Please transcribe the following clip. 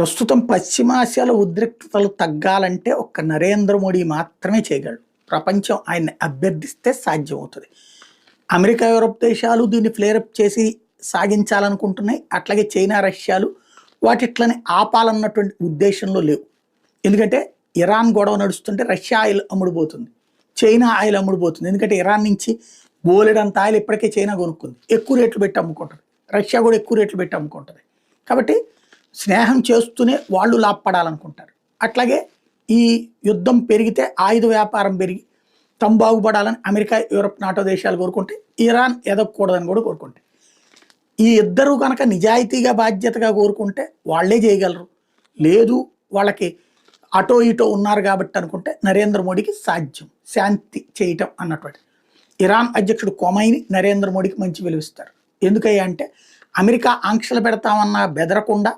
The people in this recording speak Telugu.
ప్రస్తుతం పశ్చిమాసియాలో ఉద్రిక్తతలు తగ్గాలంటే ఒక్క నరేంద్ర మోడీ మాత్రమే చేయగలడు. ప్రపంచం ఆయన్ని అభ్యర్థిస్తే సాధ్యమవుతుంది. అమెరికా, యూరప్ దేశాలు దీన్ని ఫ్లేరప్ చేసి సాగించాలనుకుంటున్నాయి. అట్లాగే చైనా, రష్యాలు వాటిట్లని ఆపాలన్నటువంటి ఉద్దేశంలో లేవు. ఎందుకంటే ఇరాన్ గొడవ నడుస్తుంటే రష్యా ఆయిల్ అమ్ముడుపోతుంది, చైనా ఆయిల్ అమ్ముడుపోతుంది. ఎందుకంటే ఇరాన్ నుంచి బోలెడంత ఆయిల్ ఇప్పటికే చైనా కొనుక్కుంది, ఎక్కువ రేట్లు పెట్టి అమ్ముకుంటుంది. రష్యా కూడా ఎక్కువ రేట్లు పెట్టి అమ్ముకుంటుంది. కాబట్టి స్నేహం చేస్తూనే వాళ్ళు లాభపడాలనుకుంటారు. అట్లాగే ఈ యుద్ధం పెరిగితే ఆయుధ వ్యాపారం పెరిగి తమ బాగుపడాలని అమెరికా, యూరప్, నాటో దేశాలు కోరుకుంటే ఇరాన్ ఎదగకూడదని కూడా కోరుకుంటాయి. ఈ ఇద్దరు కనుక నిజాయితీగా బాధ్యతగా కోరుకుంటే వాళ్ళే చేయగలరు. లేదు వాళ్ళకి అటో ఇటో ఉన్నారు కాబట్టి అనుకుంటే నరేంద్ర మోడీకి సాధ్యం శాంతి చేయటం అన్నటువంటి. ఇరాన్ అధ్యక్షుడు కొమైని నరేంద్ర మోడీకి మంచి విలువిస్తారు. ఎందుకయ్యా అంటే అమెరికా ఆంక్షలు పెడతామన్నా బెదరకుండా